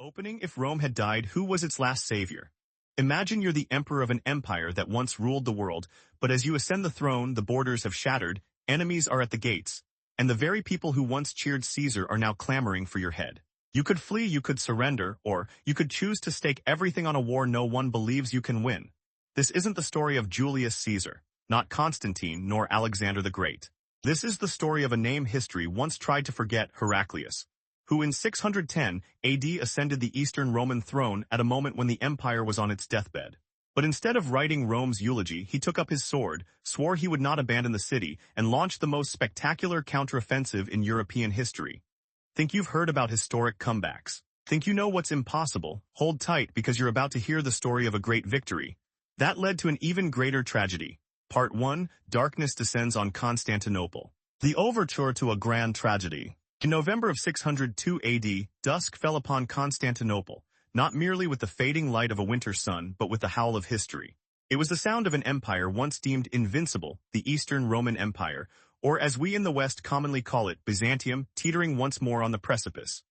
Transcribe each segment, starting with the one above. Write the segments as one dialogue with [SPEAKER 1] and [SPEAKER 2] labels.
[SPEAKER 1] Opening: If Rome had died, who was its last savior? Imagine you're the emperor of an empire that once ruled the world, but as you ascend the throne, the borders have shattered, enemies are at the gates, and the very people who once cheered Caesar are now clamoring for your head. You could flee, you could surrender, or you could choose to stake everything on a war no one believes you can win. This isn't the story of Julius Caesar, not Constantine, nor Alexander the Great. This is the story of a name history once tried to forget: Heraclius, who in 610 AD ascended the Eastern Roman throne at a moment when the empire was on its deathbed. But instead of writing Rome's eulogy, he took up his sword, swore he would not abandon the city, and launched the most spectacular counteroffensive in European history. Think you've heard about historic comebacks? Think you know what's impossible? Hold tight, because you're about to hear the story of a great victory that led to an even greater tragedy. Part 1: Darkness descends on Constantinople. The overture to a grand tragedy. In November of 602 AD, dusk fell upon Constantinople, not merely with the fading light of a winter sun, but with the howl of history. It was the sound of an empire once deemed invincible, the Eastern Roman Empire, or as we in the West commonly call it, Byzantium, teetering once more on the precipice.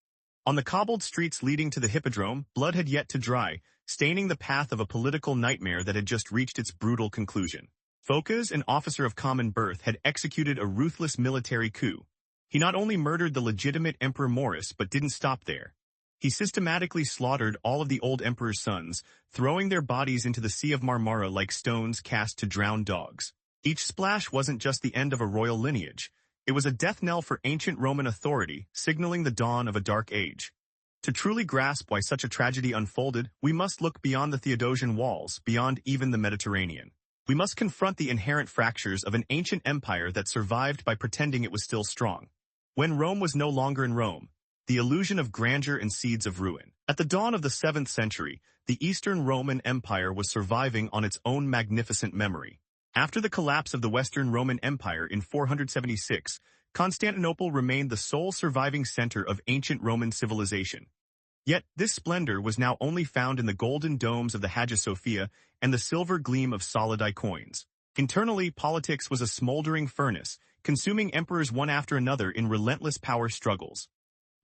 [SPEAKER 1] On the cobbled streets leading to the Hippodrome, blood had yet to dry, staining the path of a political nightmare that had just reached its brutal conclusion. Phocas, an officer of common birth, had executed a ruthless military coup. He not only murdered the legitimate Emperor Maurus but didn't stop there. He systematically slaughtered all of the old emperor's sons, throwing their bodies into the Sea of Marmara like stones cast to drown dogs. Each splash wasn't just the end of a royal lineage. It was a death knell for ancient Roman authority, signaling the dawn of a dark age. To truly grasp why such a tragedy unfolded, we must look beyond the Theodosian walls, beyond even the Mediterranean. We must confront the inherent fractures of an ancient empire that survived by pretending it was still strong, when Rome was no longer in Rome. The illusion of grandeur and seeds of ruin. At the dawn of the 7th century, the Eastern Roman Empire was surviving on its own magnificent memory. After the collapse of the Western Roman Empire in 476, Constantinople remained the sole surviving center of ancient Roman civilization. Yet, this splendor was now only found in the golden domes of the Hagia Sophia and the silver gleam of solidi coins. Internally, politics was a smoldering furnace, consuming emperors one after another in relentless power struggles.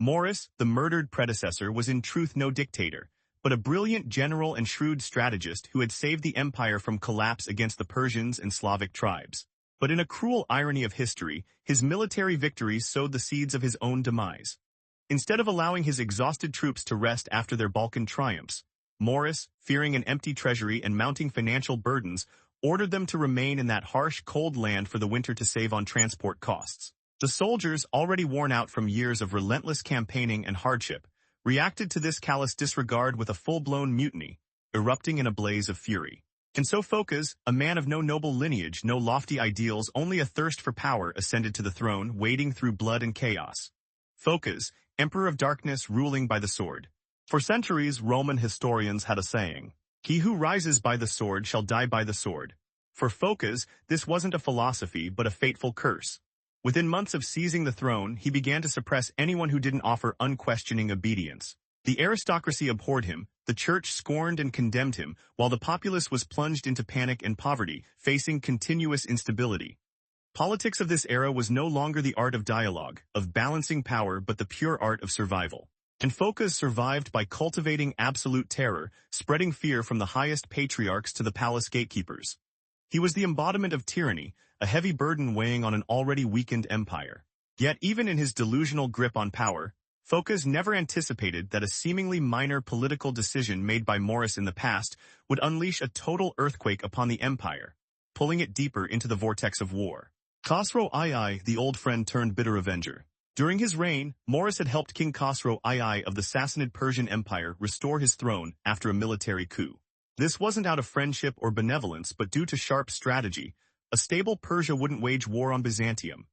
[SPEAKER 1] Maurus, the murdered predecessor, was in truth no dictator, but a brilliant general and shrewd strategist who had saved the empire from collapse against the Persians and Slavic tribes. But in a cruel irony of history, his military victories sowed the seeds of his own demise. Instead of allowing his exhausted troops to rest after their Balkan triumphs, Maurus, fearing an empty treasury and mounting financial burdens, ordered them to remain in that harsh, cold land for the winter to save on transport costs. The soldiers, already worn out from years of relentless campaigning and hardship, reacted to this callous disregard with a full-blown mutiny, erupting in a blaze of fury. And so Phocas, a man of no noble lineage, no lofty ideals, only a thirst for power, ascended to the throne, wading through blood and chaos. Phocas, emperor of darkness, ruling by the sword. For centuries, Roman historians had a saying: "He who rises by the sword shall die by the sword." For Phocas, this wasn't a philosophy but a fateful curse. Within months of seizing the throne, he began to suppress anyone who didn't offer unquestioning obedience. The aristocracy abhorred him, the church scorned and condemned him, while the populace was plunged into panic and poverty, facing continuous instability. Politics of this era was no longer the art of dialogue, of balancing power, but the pure art of survival. And Phocas survived by cultivating absolute terror, spreading fear from the highest patriarchs to the palace gatekeepers. He was the embodiment of tyranny, a heavy burden weighing on an already weakened empire. Yet even in his delusional grip on power, Phocas never anticipated that a seemingly minor political decision made by Maurus in the past would unleash a total earthquake upon the empire, pulling it deeper into the vortex of war. Khosrow II, the old friend turned bitter avenger. During his reign, Maurus had helped King Khosrow II of the Sassanid Persian Empire restore his throne after a military coup. This wasn't out of friendship or benevolence but due to sharp strategy. A stable Persia wouldn't wage war on Byzantium.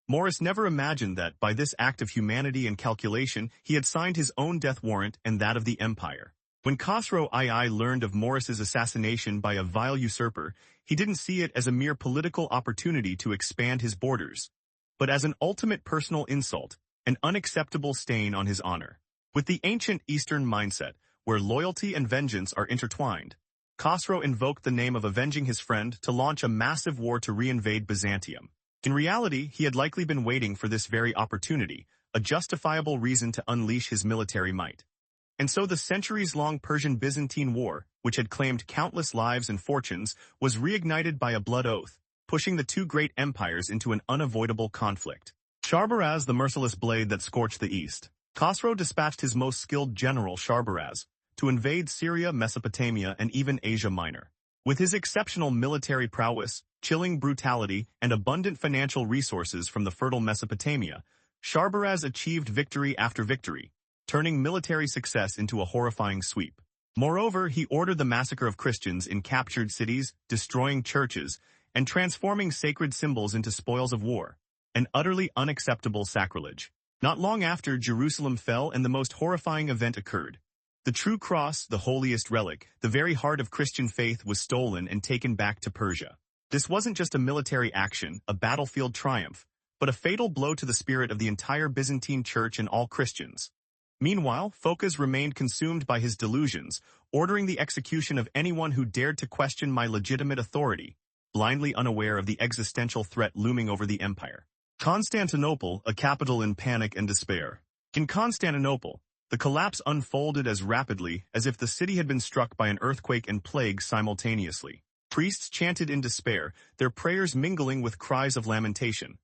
[SPEAKER 1] Maurus never imagined that, by this act of humanity and calculation, he had signed his own death warrant and that of the empire. When Khosrow II learned of Maurus's assassination by a vile usurper, he didn't see it as a mere political opportunity to expand his borders, but as an ultimate personal insult, an unacceptable stain on his honor. With the ancient Eastern mindset, where loyalty and vengeance are intertwined, Khosrow invoked the name of avenging his friend to launch a massive war to reinvade Byzantium. In reality, he had likely been waiting for this very opportunity, a justifiable reason to unleash his military might. And so the centuries-long Persian-Byzantine War, which had claimed countless lives and fortunes, was reignited by a blood oath, pushing the two great empires into an unavoidable conflict. Sharbaraz, the merciless blade that scorched the east. Khosrow dispatched his most skilled general, Sharbaraz, to invade Syria, Mesopotamia, and even Asia Minor. With his exceptional military prowess, chilling brutality, and abundant financial resources from the fertile Mesopotamia, Sharbaraz achieved victory after victory, turning military success into a horrifying sweep. Moreover, he ordered the massacre of Christians in captured cities, destroying churches, and transforming sacred symbols into spoils of war, an utterly unacceptable sacrilege. Not long after, Jerusalem fell and the most horrifying event occurred. The true cross, the holiest relic, the very heart of Christian faith, was stolen and taken back to Persia. This wasn't just a military action, a battlefield triumph, but a fatal blow to the spirit of the entire Byzantine Church and all Christians. Meanwhile, Phocas remained consumed by his delusions, ordering the execution of anyone who dared to question my legitimate authority, blindly unaware of the existential threat looming over the empire. Constantinople, a capital in panic and despair. In Constantinople, the collapse unfolded as rapidly as if the city had been struck by an earthquake and plague simultaneously. Priests chanted in despair, their prayers mingling with cries of lamentation.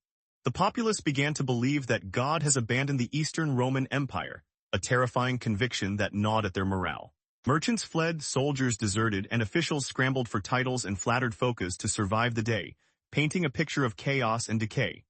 [SPEAKER 1] The populace began to believe that God has abandoned the Eastern Roman Empire, a terrifying conviction that gnawed at their morale. Merchants fled, soldiers deserted, and officials scrambled for titles and flattered Phocas to survive the day, painting a picture of chaos and decay.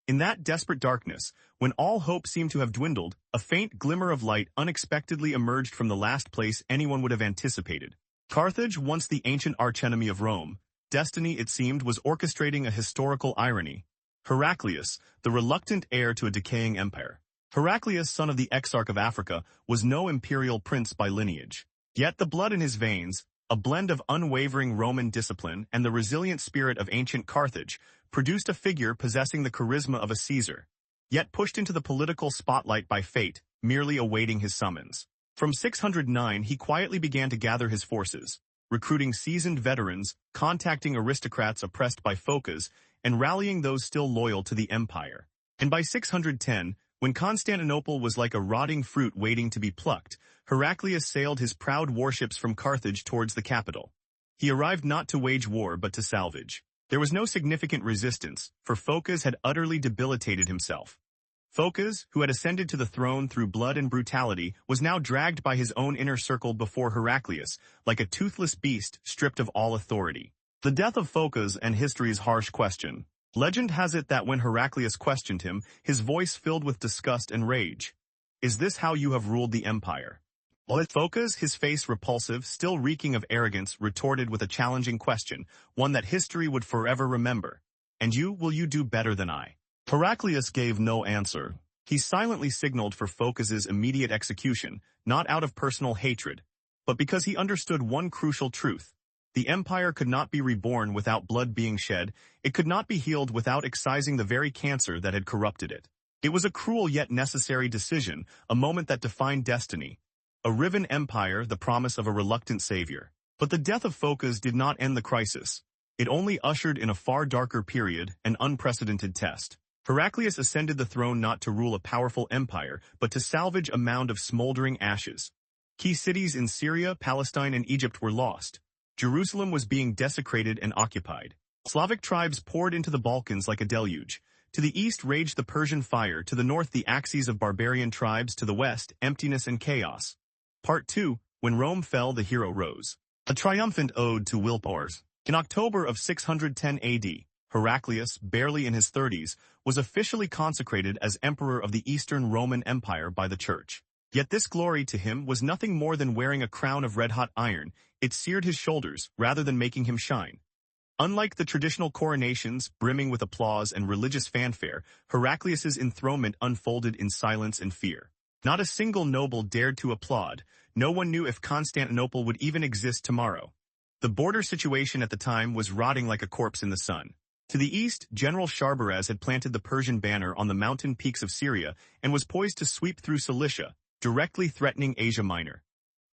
[SPEAKER 1] In that desperate darkness, when all hope seemed to have dwindled, a faint glimmer of light unexpectedly emerged from the last place anyone would have anticipated. Carthage, once the ancient archenemy of Rome, destiny, it seemed, was orchestrating a historical irony. Heraclius, the reluctant heir to a decaying empire. Heraclius, son of the exarch of Africa, was no imperial prince by lineage. Yet the blood in his veins, a blend of unwavering Roman discipline and the resilient spirit of ancient Carthage, produced a figure possessing the charisma of a Caesar, yet pushed into the political spotlight by fate, merely awaiting his summons. From 609 he quietly began to gather his forces, recruiting seasoned veterans, contacting aristocrats oppressed by Phocas, and rallying those still loyal to the empire. And by 610, when Constantinople was like a rotting fruit waiting to be plucked, Heraclius sailed his proud warships from Carthage towards the capital. He arrived not to wage war but to salvage. There was no significant resistance, for Phocas had utterly debilitated himself. Phocas, who had ascended to the throne through blood and brutality, was now dragged by his own inner circle before Heraclius, like a toothless beast stripped of all authority. The death of Phocas and history's harsh question. Legend has it that when Heraclius questioned him, his voice filled with disgust and rage. "Is this how you have ruled the empire?" Phocas, his face repulsive, still reeking of arrogance, retorted with a challenging question, one that history would forever remember. "And you, will you do better than I?" Heraclius gave no answer. He silently signaled for Phocas's immediate execution, not out of personal hatred, but because he understood one crucial truth. The empire could not be reborn without blood being shed, it could not be healed without excising the very cancer that had corrupted it. It was a cruel yet necessary decision, a moment that defined destiny. A riven empire, the promise of a reluctant savior. But the death of Phocas did not end the crisis. It only ushered in a far darker period, an unprecedented test. Heraclius ascended the throne not to rule a powerful empire, but to salvage a mound of smoldering ashes. Key cities in Syria, Palestine, and Egypt were lost. Jerusalem was being desecrated and occupied. Slavic tribes poured into the Balkans like a deluge. To the east raged the Persian fire, to the north the axes of barbarian tribes, to the west emptiness and chaos. Part 2, When Rome Fell, the Hero Rose. A triumphant ode to willpower. In October of 610 AD, Heraclius, barely in his 30s, was officially consecrated as emperor of the Eastern Roman Empire by the Church. Yet this glory to him was nothing more than wearing a crown of red-hot iron. It seared his shoulders, rather than making him shine. Unlike the traditional coronations, brimming with applause and religious fanfare, Heraclius's enthronement unfolded in silence and fear. Not a single noble dared to applaud. No one knew if Constantinople would even exist tomorrow. The border situation at the time was rotting like a corpse in the sun. To the east, General Sharbaraz had planted the Persian banner on the mountain peaks of Syria and was poised to sweep through Cilicia, directly threatening Asia Minor.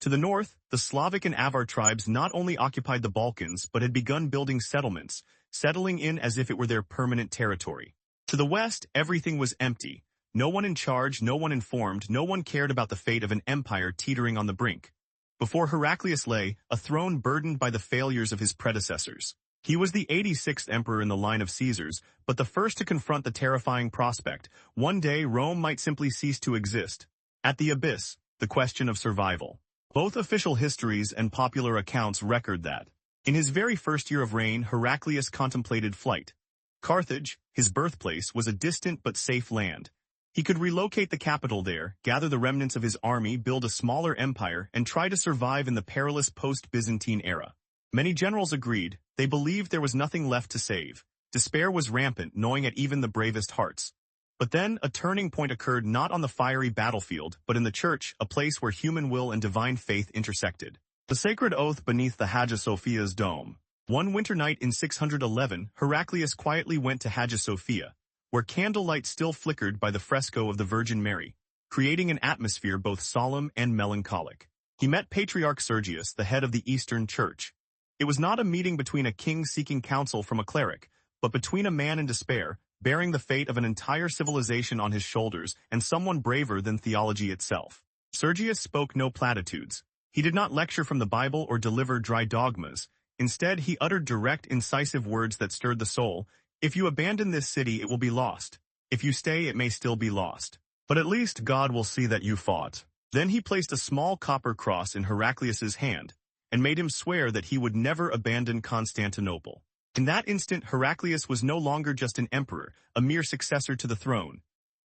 [SPEAKER 1] To the north, the Slavic and Avar tribes not only occupied the Balkans but had begun building settlements, settling in as if it were their permanent territory. To the west, everything was empty. No one in charge, no one informed, no one cared about the fate of an empire teetering on the brink. Before Heraclius lay, a throne burdened by the failures of his predecessors. He was the 86th emperor in the line of Caesars, but the first to confront the terrifying prospect. One day Rome might simply cease to exist. At the abyss, the question of survival. Both official histories and popular accounts record that. In his very first year of reign, Heraclius contemplated flight. Carthage, his birthplace, was a distant but safe land. He could relocate the capital there, gather the remnants of his army, build a smaller empire, and try to survive in the perilous post-Byzantine era. Many generals agreed. They believed there was nothing left to save. Despair was rampant, gnawing at even the bravest hearts. But then, a turning point occurred not on the fiery battlefield, but in the church, a place where human will and divine faith intersected. The sacred oath beneath the Hagia Sophia's dome. One winter night in 611, Heraclius quietly went to Hagia Sophia, where candlelight still flickered by the fresco of the Virgin Mary, creating an atmosphere both solemn and melancholic. He met Patriarch Sergius, the head of the Eastern Church. It was not a meeting between a king seeking counsel from a cleric, but between a man in despair, bearing the fate of an entire civilization on his shoulders, and someone braver than theology itself. Sergius spoke no platitudes. He did not lecture from the Bible or deliver dry dogmas. Instead, he uttered direct, incisive words that stirred the soul. If you abandon this city, it will be lost. If you stay, it may still be lost. But at least God will see that you fought. Then he placed a small copper cross in Heraclius's hand, and made him swear that he would never abandon Constantinople. In that instant, Heraclius was no longer just an emperor, a mere successor to the throne.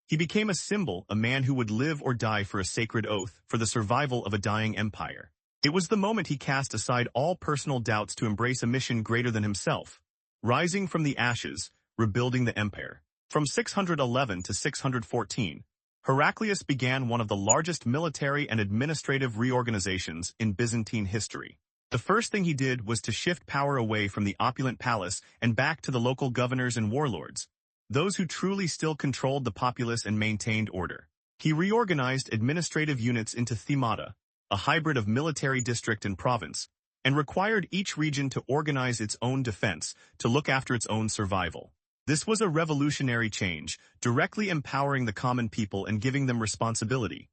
[SPEAKER 1] He became a symbol, a man who would live or die for a sacred oath, for the survival of a dying empire. It was the moment he cast aside all personal doubts to embrace a mission greater than himself. Rising from the ashes, rebuilding the empire. From 611 to 614, Heraclius began one of the largest military and administrative reorganizations in Byzantine history. The first thing he did was to shift power away from the opulent palace and back to the local governors and warlords, those who truly still controlled the populace and maintained order. He reorganized administrative units into themata, a hybrid of military district and province, and required each region to organize its own defense, to look after its own survival. This was a revolutionary change, directly empowering the common people and giving them responsibility.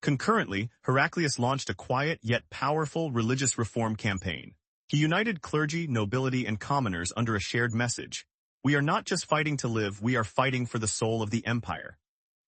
[SPEAKER 1] Concurrently, Heraclius launched a quiet yet powerful religious reform campaign. He united clergy, nobility, and commoners under a shared message. We are not just fighting to live, we are fighting for the soul of the empire.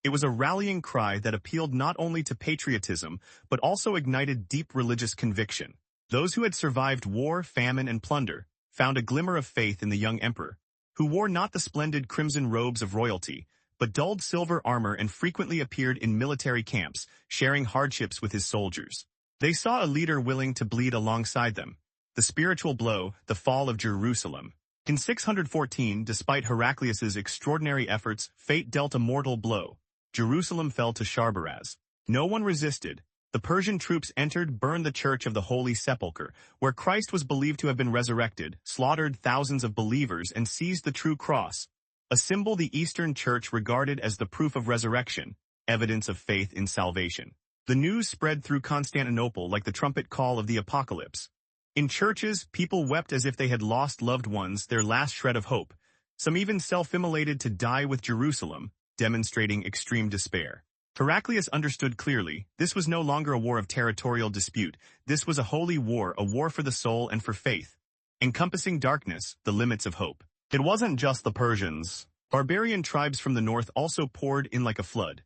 [SPEAKER 1] It was a rallying cry that appealed not only to patriotism, but also ignited deep religious conviction. Those who had survived war, famine, and plunder found a glimmer of faith in the young emperor, who wore not the splendid crimson robes of royalty, but dulled silver armor and frequently appeared in military camps, sharing hardships with his soldiers. They saw a leader willing to bleed alongside them. The spiritual blow, the fall of Jerusalem. In 614, despite Heraclius's extraordinary efforts, fate dealt a mortal blow. Jerusalem fell to Sharbaraz. No one resisted. The Persian troops entered, burned the Church of the Holy Sepulchre, where Christ was believed to have been resurrected, slaughtered thousands of believers, and seized the true cross, a symbol the Eastern Church regarded as the proof of resurrection, evidence of faith in salvation. The news spread through Constantinople like the trumpet call of the apocalypse. In churches, people wept as if they had lost loved ones, their last shred of hope. Some even self-immolated to die with Jerusalem, demonstrating extreme despair. Heraclius understood clearly, this was no longer a war of territorial dispute. This was a holy war, a war for the soul and for faith, encompassing darkness, the limits of hope. It wasn't just the Persians. Barbarian tribes from the north also poured in like a flood.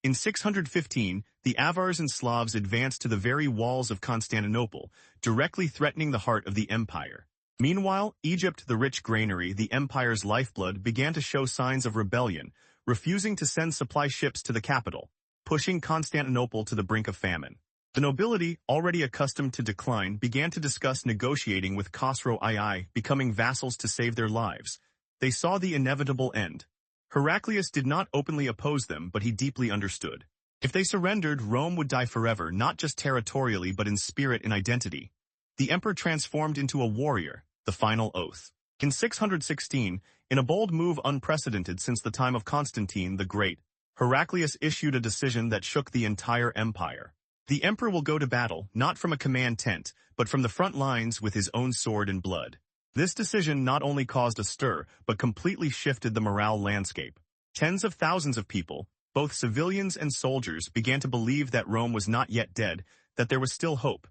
[SPEAKER 1] In 615, the Avars and Slavs advanced to the very walls of Constantinople, directly threatening the heart of the empire. Meanwhile, Egypt, the rich granary, the empire's lifeblood, began to show signs of rebellion, refusing to send supply ships to the capital, pushing Constantinople to the brink of famine. The nobility, already accustomed to decline, began to discuss negotiating with Khosrow II, becoming vassals to save their lives. They saw the inevitable end. Heraclius did not openly oppose them, but he deeply understood. If they surrendered, Rome would die forever, not just territorially but in spirit and identity. The emperor transformed into a warrior, the final oath. In 616, in a bold move unprecedented since the time of Constantine the Great, Heraclius issued a decision that shook the entire empire. The emperor will go to battle, not from a command tent, but from the front lines with his own sword and blood. This decision not only caused a stir, but completely shifted the morale landscape. Tens of thousands of people, Both civilians and soldiers began to believe that Rome was not yet dead, that there was still hope.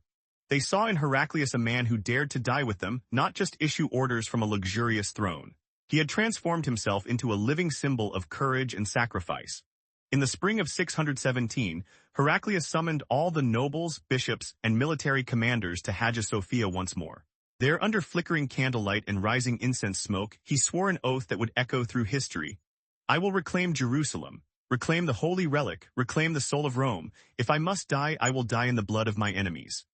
[SPEAKER 1] They saw in Heraclius a man who dared to die with them, not just issue orders from a luxurious throne. He had transformed himself into a living symbol of courage and sacrifice. In the spring of 617, Heraclius summoned all the nobles, bishops, and military commanders to Hagia Sophia once more. There, under flickering candlelight and rising incense smoke, he swore an oath that would echo through history. "I will reclaim Jerusalem, reclaim the holy relic, reclaim the soul of Rome. If I must die, I will die in the blood of my enemies."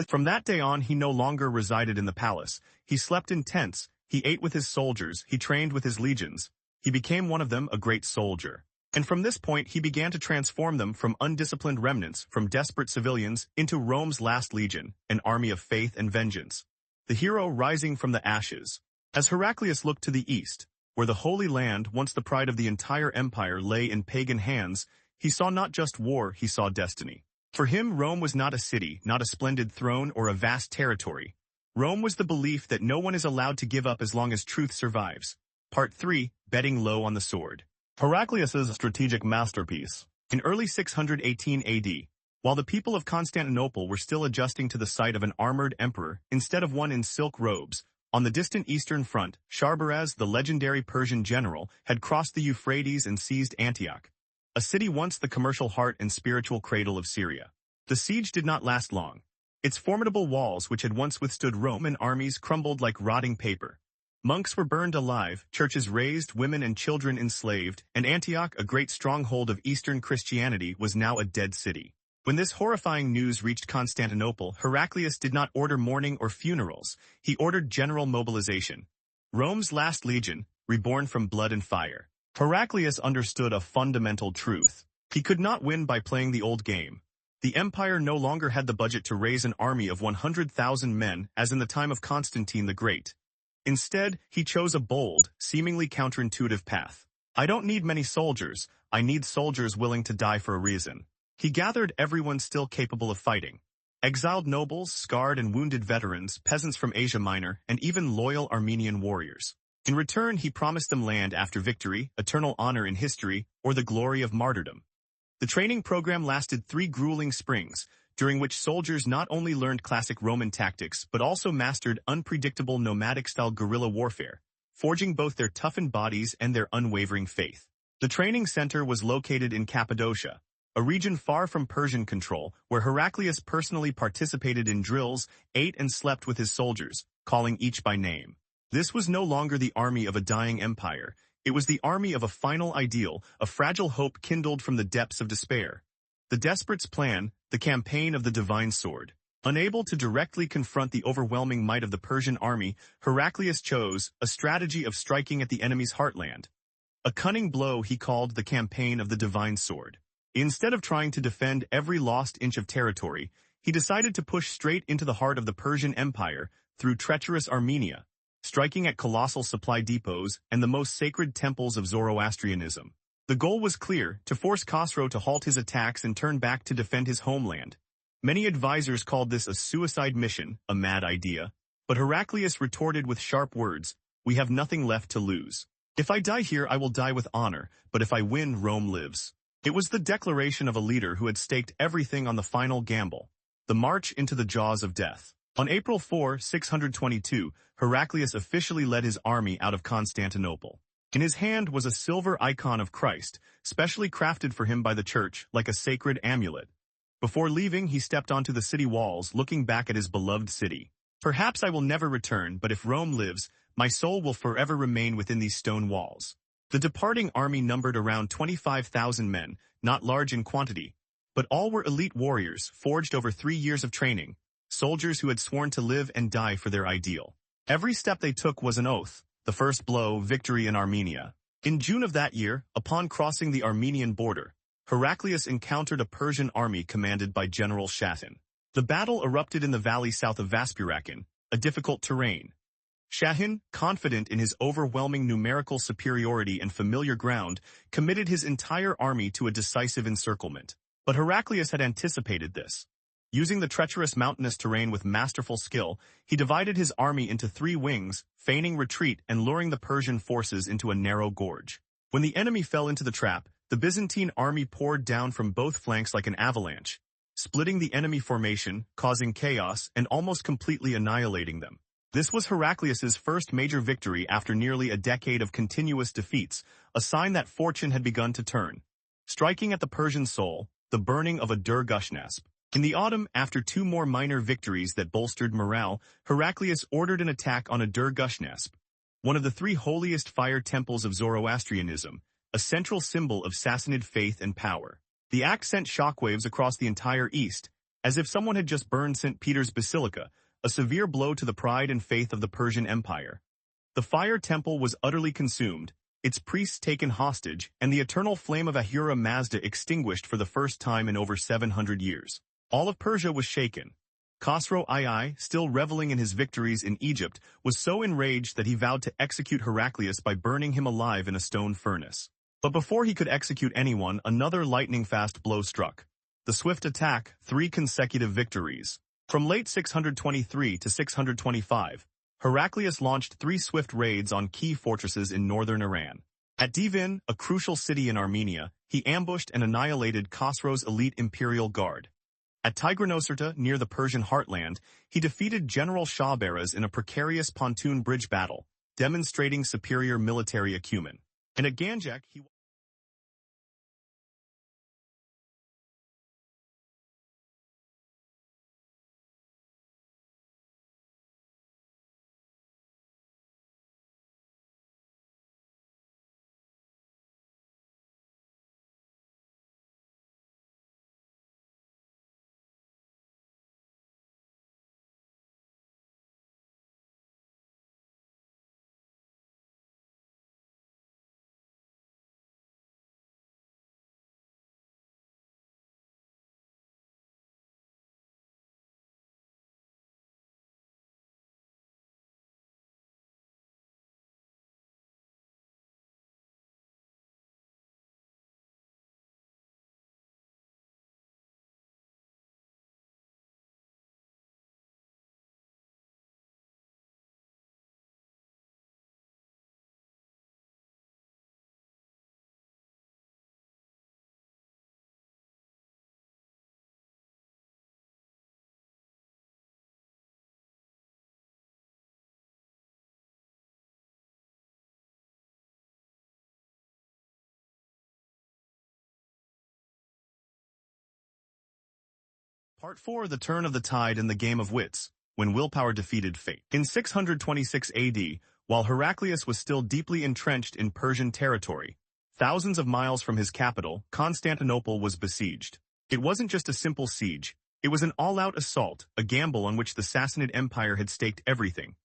[SPEAKER 1] From that day on, he no longer resided in the palace. He slept in tents, he ate with his soldiers, he trained with his legions. He became one of them, a great soldier. And from this point, he began to transform them from undisciplined remnants, from desperate civilians, into Rome's last legion, an army of faith and vengeance. The hero rising from the ashes. As Heraclius looked to the east, where the Holy Land, once the pride of the entire empire, lay in pagan hands, he saw not just war, he saw destiny. For him, Rome was not a city, not a splendid throne or a vast territory. Rome was the belief that no one is allowed to give up as long as truth survives. Part 3, Betting Low on the Sword. Heraclius' strategic masterpiece. In early 618 AD, while the people of Constantinople were still adjusting to the sight of an armored emperor instead of one in silk robes, on the distant eastern front, Sharbaraz, the legendary Persian general, had crossed the Euphrates and seized Antioch, a city once the commercial heart and spiritual cradle of Syria. The siege did not last long. Its formidable walls, which had once withstood Roman armies, crumbled like rotting paper. Monks were burned alive, churches razed, women and children enslaved, and Antioch, a great stronghold of Eastern Christianity, was now a dead city. When this horrifying news reached Constantinople, Heraclius did not order mourning or funerals. He ordered general mobilization. Rome's last legion, reborn from blood and fire. Heraclius understood a fundamental truth. He could not win by playing the old game. The empire no longer had the budget to raise an army of 100,000 men, as in the time of Constantine the Great. Instead, he chose a bold, seemingly counterintuitive path. "I don't need many soldiers, I need soldiers willing to die for a reason." He gathered everyone still capable of fighting. Exiled nobles, scarred and wounded veterans, peasants from Asia Minor, and even loyal Armenian warriors. In return, he promised them land after victory, eternal honor in history, or the glory of martyrdom. The training program lasted 3 grueling springs, during which soldiers not only learned classic Roman tactics but also mastered unpredictable nomadic-style guerrilla warfare, forging both their toughened bodies and their unwavering faith. The training center was located in Cappadocia, a region far from Persian control, where Heraclius personally participated in drills, ate and slept with his soldiers, calling each by name. This was no longer the army of a dying empire. It was the army of a final ideal, a fragile hope kindled from the depths of despair. The desperate's plan, the campaign of the divine sword. Unable to directly confront the overwhelming might of the Persian army, Heraclius chose a strategy of striking at the enemy's heartland. A cunning blow he called the campaign of the divine sword. Instead of trying to defend every lost inch of territory, he decided to push straight into the heart of the Persian Empire through treacherous Armenia, striking at colossal supply depots and the most sacred temples of Zoroastrianism. The goal was clear, to force Khosrow to halt his attacks and turn back to defend his homeland. Many advisors called this a suicide mission, a mad idea. But Heraclius retorted with sharp words, "We have nothing left to lose. If I die here, I will die with honor, but if I win, Rome lives." It was the declaration of a leader who had staked everything on the final gamble, the march into the jaws of death. On April 4, 622, Heraclius officially led his army out of Constantinople. In his hand was a silver icon of Christ, specially crafted for him by the church, like a sacred amulet. Before leaving, he stepped onto the city walls, looking back at his beloved city. "Perhaps I will never return, but if Rome lives, my soul will forever remain within these stone walls." The departing army numbered around 25,000 men, not large in quantity, but all were elite warriors, forged over 3 years of training, soldiers who had sworn to live and die for their ideal. Every step they took was an oath, the first blow, victory in Armenia. In June of that year, upon crossing the Armenian border, Heraclius encountered a Persian army commanded by General Shahin. The battle erupted in the valley south of Vaspurakan, a difficult terrain. Shahin, confident in his overwhelming numerical superiority and familiar ground, committed his entire army to a decisive encirclement. But Heraclius had anticipated this. Using the treacherous mountainous terrain with masterful skill, he divided his army into 3 wings, feigning retreat and luring the Persian forces into a narrow gorge. When the enemy fell into the trap, the Byzantine army poured down from both flanks like an avalanche, splitting the enemy formation, causing chaos, and almost completely annihilating them. This was Heraclius's first major victory after nearly a decade of continuous defeats, a sign that fortune had begun to turn. Striking at the Persian soul, the burning of a Dur-Gushnasp. In the autumn, after two more minor victories that bolstered morale, Heraclius ordered an attack on a Dur-Gushnasp, one of the three holiest fire temples of Zoroastrianism, a central symbol of Sassanid faith and power. The act sent shockwaves across the entire East, as if someone had just burned St. Peter's Basilica, a severe blow to the pride and faith of the Persian Empire. The fire temple was utterly consumed, its priests taken hostage, and the eternal flame of Ahura Mazda extinguished for the first time in over 700 years. All of Persia was shaken. Khosrow II, still reveling in his victories in Egypt, was so enraged that he vowed to execute Heraclius by burning him alive in a stone furnace. But before he could execute anyone, another lightning-fast blow struck. The swift attack, 3 consecutive victories. From late 623 to 625, Heraclius launched 3 swift raids on key fortresses in northern Iran. At Divin, a crucial city in Armenia, he ambushed and annihilated Khosrow's elite imperial guard. At Tigranocerta, near the Persian heartland, he defeated General Shahbaraz in a precarious pontoon bridge battle, demonstrating superior military acumen. And at Ganjak, he... Part 4. The Turn of the Tide in the Game of Wits, when willpower defeated fate. In 626 AD, while Heraclius was still deeply entrenched in Persian territory, thousands of miles from his capital, Constantinople was besieged. It wasn't just a simple siege, it was an all-out assault, a gamble on which the Sassanid Empire had staked everything.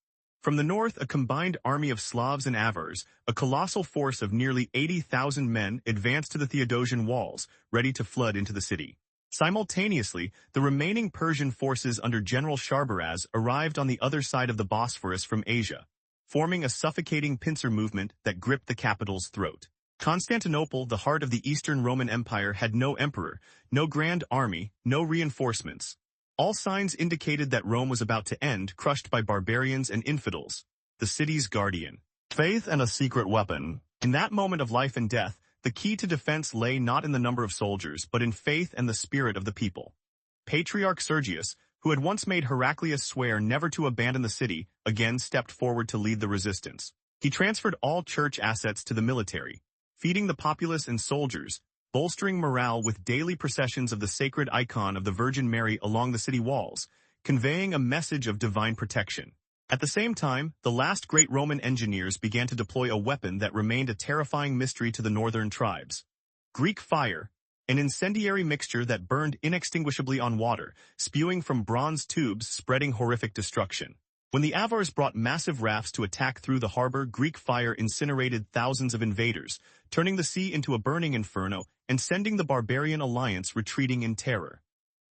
[SPEAKER 1] From the north, a combined army of Slavs and Avars, a colossal force of nearly 80,000 men, advanced to the Theodosian walls, ready to flood into the city. Simultaneously, the remaining Persian forces under General Shahbaraz arrived on the other side of the Bosphorus from Asia, forming a suffocating pincer movement that gripped the capital's throat. Constantinople, the heart of the Eastern Roman Empire, had no emperor, no grand army, no reinforcements. All signs indicated that Rome was about to end, crushed by barbarians and infidels, the city's guardian. Faith and a secret weapon. In that moment of life and death, the key to defense lay not in the number of soldiers, but in faith and the spirit of the people. Patriarch Sergius, who had once made Heraclius swear never to abandon the city, again stepped forward to lead the resistance. He transferred all church assets to the military, feeding the populace and soldiers, bolstering morale with daily processions of the sacred icon of the Virgin Mary along the city walls, conveying a message of divine protection. At the same time, the last great Roman engineers began to deploy a weapon that remained a terrifying mystery to the northern tribes. Greek fire, an incendiary mixture that burned inextinguishably on water, spewing from bronze tubes, spreading horrific destruction. When the Avars brought massive rafts to attack through the harbor, Greek fire incinerated thousands of invaders, turning the sea into a burning inferno and sending the barbarian alliance retreating in terror.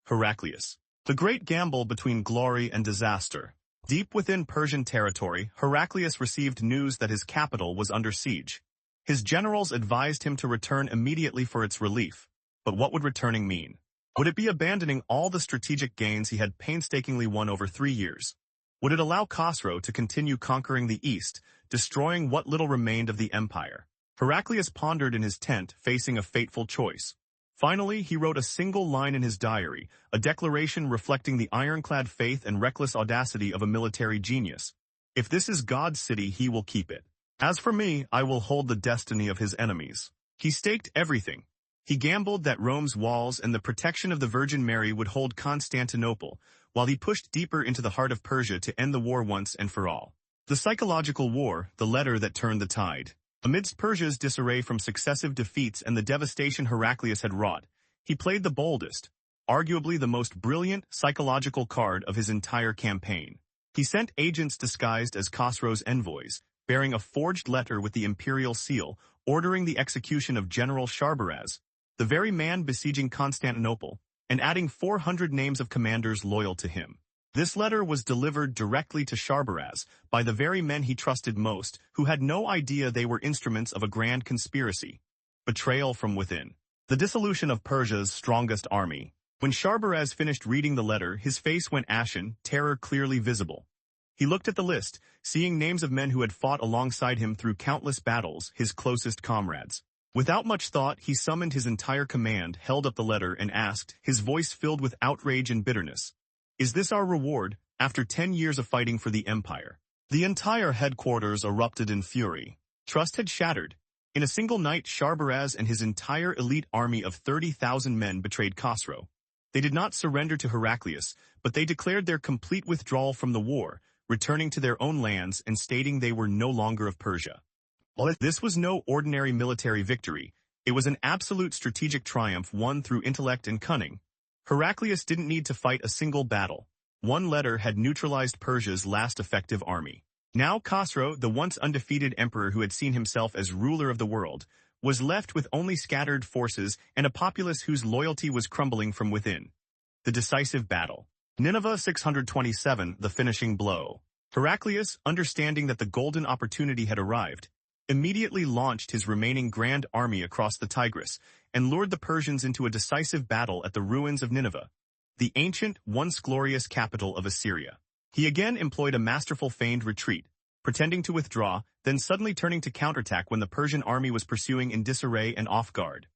[SPEAKER 1] Heraclius. The great gamble between glory and disaster. Deep within Persian territory, Heraclius received news that his capital was under siege. His generals advised him to return immediately for its relief. But what would returning mean? Would it be abandoning all the strategic gains he had painstakingly won over 3 years? Would it allow Khosrow to continue conquering the east, destroying what little remained of the empire? Heraclius pondered in his tent, facing a fateful choice. Finally, he wrote a single line in his diary, a declaration reflecting the ironclad faith and reckless audacity of a military genius. If this is God's city, he will keep it. As for me, I will hold the destiny of his enemies. He staked everything. He gambled that Rome's walls and the protection of the Virgin Mary would hold Constantinople, while he pushed deeper into the heart of Persia to end the war once and for all. The psychological war, the letter that turned the tide. Amidst Persia's disarray from successive defeats and the devastation Heraclius had wrought, he played the boldest, arguably the most brilliant psychological card of his entire campaign. He sent agents disguised as Khosrow's envoys, bearing a forged letter with the imperial seal, ordering the execution of General Sharbaraz, the very man besieging Constantinople, and adding 400 names of commanders loyal to him. This letter was delivered directly to Sharbaraz by the very men he trusted most, who had no idea they were instruments of a grand conspiracy. Betrayal from within. The dissolution of Persia's strongest army. When Sharbaraz finished reading the letter, his face went ashen, terror clearly visible. He looked at the list, seeing names of men who had fought alongside him through countless battles, his closest comrades. Without much thought, he summoned his entire command, held up the letter, and asked, his voice filled with outrage and bitterness. Is this our reward, after 10 years of fighting for the empire? The entire headquarters erupted in fury. Trust had shattered. In a single night, Sharbaraz and his entire elite army of 30,000 men betrayed Khosrow. They did not surrender to Heraclius, but they declared their complete withdrawal from the war, returning to their own lands and stating they were no longer of Persia. While this was no ordinary military victory, it was an absolute strategic triumph won through intellect and cunning. Heraclius didn't need to fight a single battle. One letter had neutralized Persia's last effective army. Now Khosrow, the once undefeated emperor who had seen himself as ruler of the world, was left with only scattered forces and a populace whose loyalty was crumbling from within. The decisive battle. Nineveh 627, the finishing blow. Heraclius, understanding that the golden opportunity had arrived, immediately launched his remaining grand army across the Tigris and lured the Persians into a decisive battle at the ruins of Nineveh, the ancient, once glorious capital of Assyria. He again employed a masterful feigned retreat, pretending to withdraw, then suddenly turning to counterattack when the Persian army was pursuing in disarray and off guard.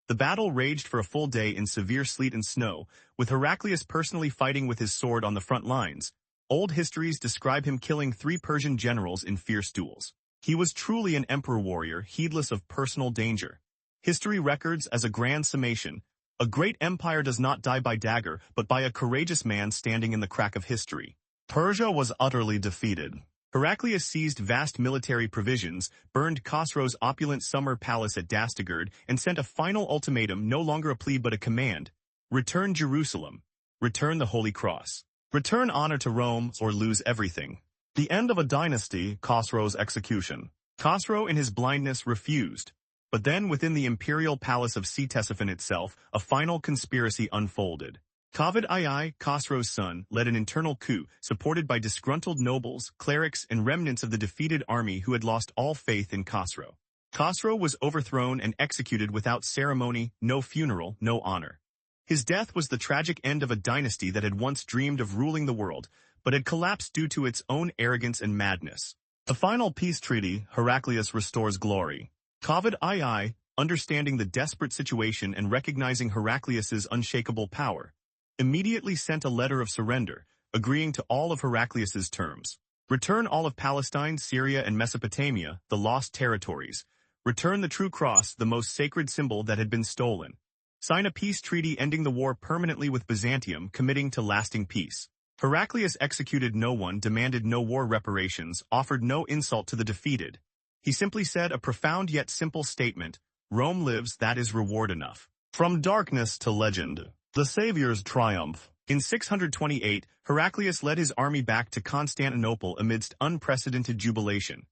[SPEAKER 1] The battle raged for a full day in severe sleet and snow, with Heraclius personally fighting with his sword on the front lines. Old histories describe him killing 3 Persian generals in fierce duels. He was truly an emperor warrior, heedless of personal danger. History records as a grand summation, a great empire does not die by dagger, but by a courageous man standing in the crack of history. Persia was utterly defeated. Heraclius seized vast military provisions, burned Khosrow's opulent summer palace at Dastagerd, and sent a final ultimatum, no longer a plea but a command. Return Jerusalem. Return the Holy Cross. Return honor to Rome, or lose everything. The end of a dynasty, Khosrow's execution. Khosrow in his blindness refused. But then within the imperial palace of Ctesiphon itself, a final conspiracy unfolded. Kavod II, Khosrow's son, led an internal coup, supported by disgruntled nobles, clerics, and remnants of the defeated army who had lost all faith in Khosrow. Khosrow was overthrown and executed without ceremony, no funeral, no honor. His death was the tragic end of a dynasty that had once dreamed of ruling the world, but had collapsed due to its own arrogance and madness. The final peace treaty, Heraclius restores glory. Kavod II, understanding the desperate situation and recognizing Heraclius's unshakable power, immediately sent a letter of surrender, agreeing to all of Heraclius's terms. Return all of Palestine, Syria, and Mesopotamia, the lost territories. Return the true cross, the most sacred symbol that had been stolen. Sign a peace treaty ending the war permanently with Byzantium, committing to lasting peace. Heraclius executed no one, demanded no war reparations, offered no insult to the defeated. He simply said a profound yet simple statement: Rome lives, that is reward enough. From darkness to legend. The Savior's triumph. In 628, Heraclius led his army back to Constantinople amidst unprecedented jubilation.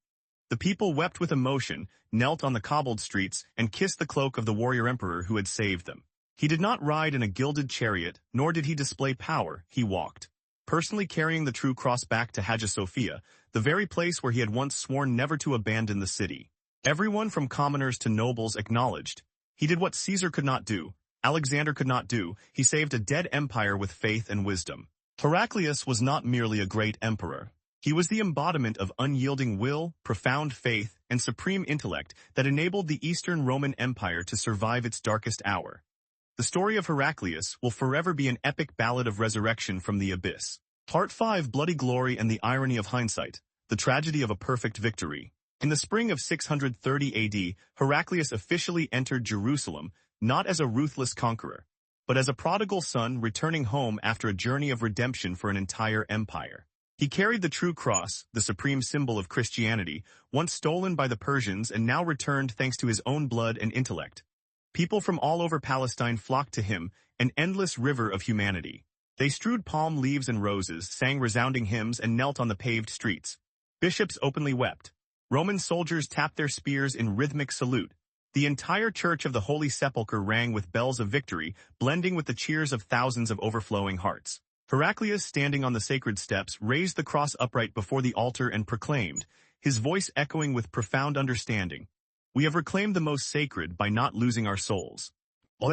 [SPEAKER 1] The people wept with emotion, knelt on the cobbled streets, and kissed the cloak of the warrior emperor who had saved them. He did not ride in a gilded chariot, nor did he display power, he walked, personally carrying the true cross back to Hagia Sophia, the very place where he had once sworn never to abandon the city. Everyone from commoners to nobles acknowledged. He did what Caesar could not do, Alexander could not do. He saved a dead empire with faith and wisdom. Heraclius was not merely a great emperor. He was the embodiment of unyielding will, profound faith, and supreme intellect that enabled the Eastern Roman Empire to survive its darkest hour. The story of Heraclius will forever be an epic ballad of resurrection from the abyss. Part 5: Bloody Glory and the Irony of Hindsight, the Tragedy of a Perfect Victory. In the spring of 630 AD, Heraclius officially entered Jerusalem, not as a ruthless conqueror, but as a prodigal son returning home after a journey of redemption for an entire empire. He carried the true cross, the supreme symbol of Christianity, once stolen by the Persians and now returned thanks to his own blood and intellect. People from all over Palestine flocked to him, an endless river of humanity. They strewed palm leaves and roses, sang resounding hymns, and knelt on the paved streets. Bishops openly wept. Roman soldiers tapped their spears in rhythmic salute. The entire Church of the Holy Sepulchre rang with bells of victory, blending with the cheers of thousands of overflowing hearts. Heraclius, standing on the sacred steps, raised the cross upright before the altar and proclaimed, his voice echoing with profound understanding, "We have reclaimed the most sacred by not losing our souls."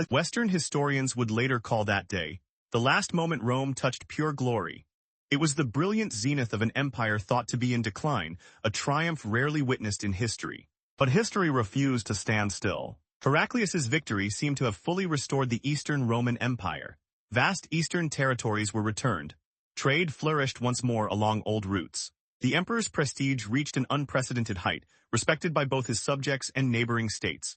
[SPEAKER 1] Western historians would later call that day the last moment Rome touched pure glory. It was the brilliant zenith of an empire thought to be in decline, a triumph rarely witnessed in history. But history refused to stand still. Heraclius's victory seemed to have fully restored the Eastern Roman Empire. Vast eastern territories were returned. Trade flourished once more along old routes. The emperor's prestige reached an unprecedented height, respected by both his subjects and neighboring states.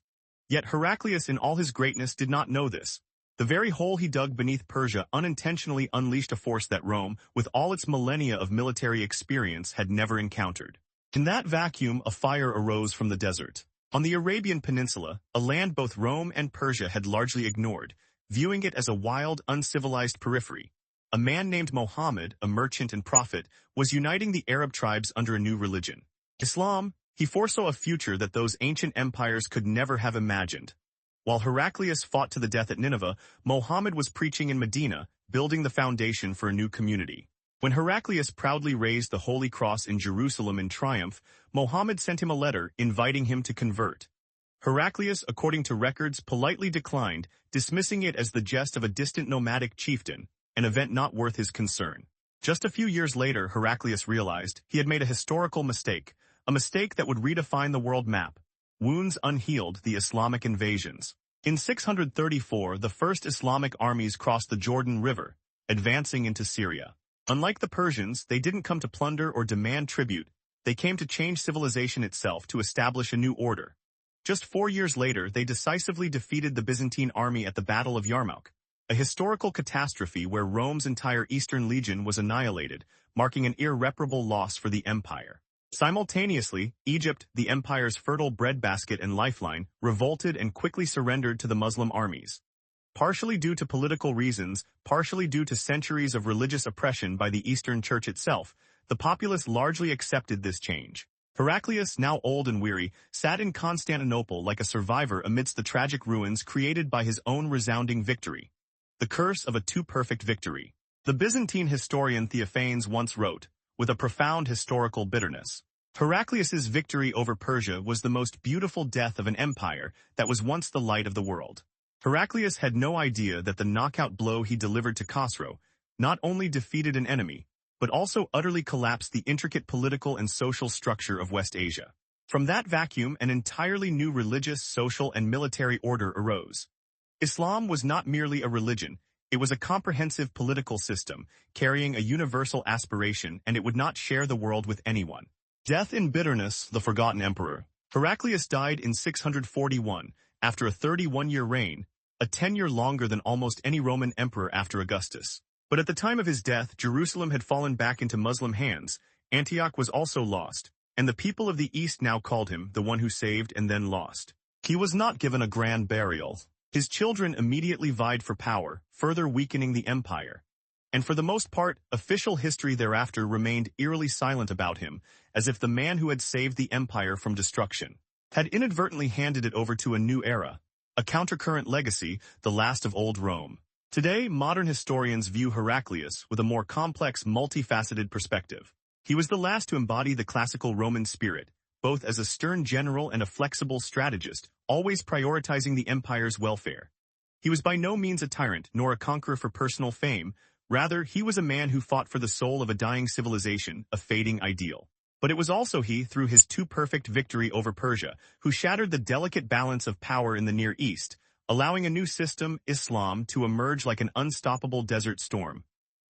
[SPEAKER 1] Yet Heraclius in all his greatness did not know this. The very hole he dug beneath Persia unintentionally unleashed a force that Rome, with all its millennia of military experience, had never encountered. In that vacuum, a fire arose from the desert. On the Arabian Peninsula, a land both Rome and Persia had largely ignored, viewing it as a wild, uncivilized periphery. A man named Mohammed, a merchant and prophet, was uniting the Arab tribes under a new religion, Islam. He foresaw a future that those ancient empires could never have imagined. While Heraclius fought to the death at Nineveh, Mohammed was preaching in Medina, building the foundation for a new community. When Heraclius proudly raised the Holy Cross in Jerusalem in triumph, Mohammed sent him a letter inviting him to convert. Heraclius, according to records, politely declined, dismissing it as the jest of a distant nomadic chieftain, an event not worth his concern. Just a few years later, Heraclius realized he had made a historical mistake, a mistake that would redefine the world map. Wounds unhealed, the Islamic invasions. In 634, the first Islamic armies crossed the Jordan River, advancing into Syria. Unlike the Persians, they didn't come to plunder or demand tribute. They came to change civilization itself, to establish a new order. Just 4 years later, they decisively defeated the Byzantine army at the Battle of Yarmouk, a historical catastrophe where Rome's entire Eastern Legion was annihilated, marking an irreparable loss for the empire. Simultaneously, Egypt, the empire's fertile breadbasket and lifeline, revolted and quickly surrendered to the Muslim armies. Partially due to political reasons, partially due to centuries of religious oppression by the Eastern Church itself, the populace largely accepted this change. Heraclius, now old and weary, sat in Constantinople like a survivor amidst the tragic ruins created by his own resounding victory. The curse of a too-perfect victory. The Byzantine historian Theophanes once wrote, with a profound historical bitterness, Heraclius's victory over Persia was the most beautiful death of an empire that was once the light of the world. Heraclius had no idea that the knockout blow he delivered to Khosrow not only defeated an enemy, but also utterly collapsed the intricate political and social structure of West Asia. From that vacuum, an entirely new religious, social, and military order arose. Islam was not merely a religion, it was a comprehensive political system, carrying a universal aspiration, and it would not share the world with anyone. Death in bitterness, the forgotten emperor. Heraclius died in 641, after a 31-year reign, a tenure longer than almost any Roman emperor after Augustus. But at the time of his death, Jerusalem had fallen back into Muslim hands, Antioch was also lost, and the people of the East now called him the one who saved and then lost. He was not given a grand burial. His children immediately vied for power, further weakening the empire. And for the most part, official history thereafter remained eerily silent about him, as if the man who had saved the empire from destruction had inadvertently handed it over to a new era, a countercurrent legacy, the last of old Rome. Today, modern historians view Heraclius with a more complex, multifaceted perspective. He was the last to embody the classical Roman spirit, both as a stern general and a flexible strategist, always prioritizing the empire's welfare. He was by no means a tyrant, nor a conqueror for personal fame. Rather, he was a man who fought for the soul of a dying civilization, a fading ideal. But it was also he, through his too-perfect victory over Persia, who shattered the delicate balance of power in the Near East, allowing a new system, Islam, to emerge like an unstoppable desert storm.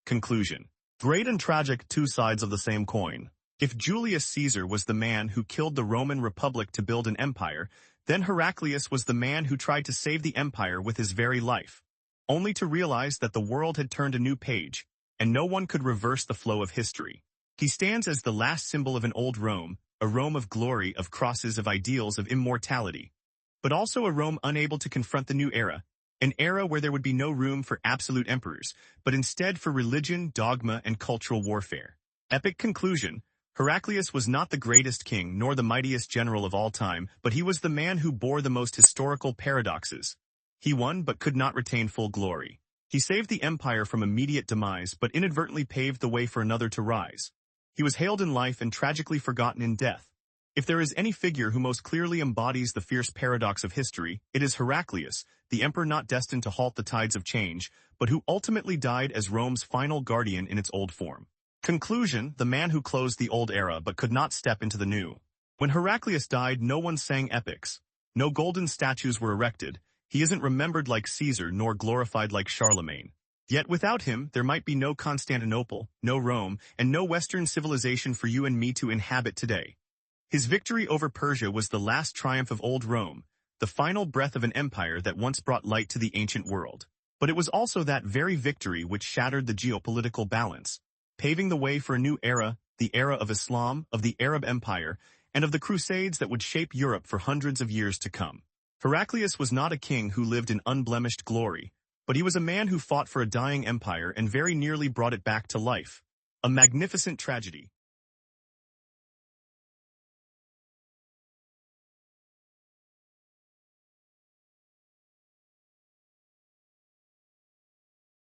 [SPEAKER 1] Conclusion. Great and tragic, two sides of the same coin. If Julius Caesar was the man who killed the Roman Republic to build an empire, then Heraclius was the man who tried to save the empire with his very life, only to realize that the world had turned a new page, and no one could reverse the flow of history. He stands as the last symbol of an old Rome, a Rome of glory, of crosses, of ideals, of immortality, but also a Rome unable to confront the new era, an era where there would be no room for absolute emperors, but instead for religion, dogma, and cultural warfare. Epic conclusion. Heraclius was not the greatest king nor the mightiest general of all time, but he was the man who bore the most historical paradoxes. He won but could not retain full glory. He saved the empire from immediate demise but inadvertently paved the way for another to rise. He was hailed in life and tragically forgotten in death. If there is any figure who most clearly embodies the fierce paradox of history, it is Heraclius, the emperor not destined to halt the tides of change, but who ultimately died as Rome's final guardian in its old form. Conclusion, the man who closed the old era but could not step into the new. When Heraclius died, no one sang epics. No golden statues were erected. He isn't remembered like Caesar nor glorified like Charlemagne. Yet without him, there might be no Constantinople, no Rome, and no Western civilization for you and me to inhabit today. His victory over Persia was the last triumph of old Rome, the final breath of an empire that once brought light to the ancient world. But it was also that very victory which shattered the geopolitical balance, paving the way for a new era, the era of Islam, of the Arab Empire, and of the Crusades that would shape Europe for hundreds of years to come. Heraclius was not a king who lived in unblemished glory, but he was a man who fought for a dying empire and very nearly brought it back to life. A magnificent tragedy.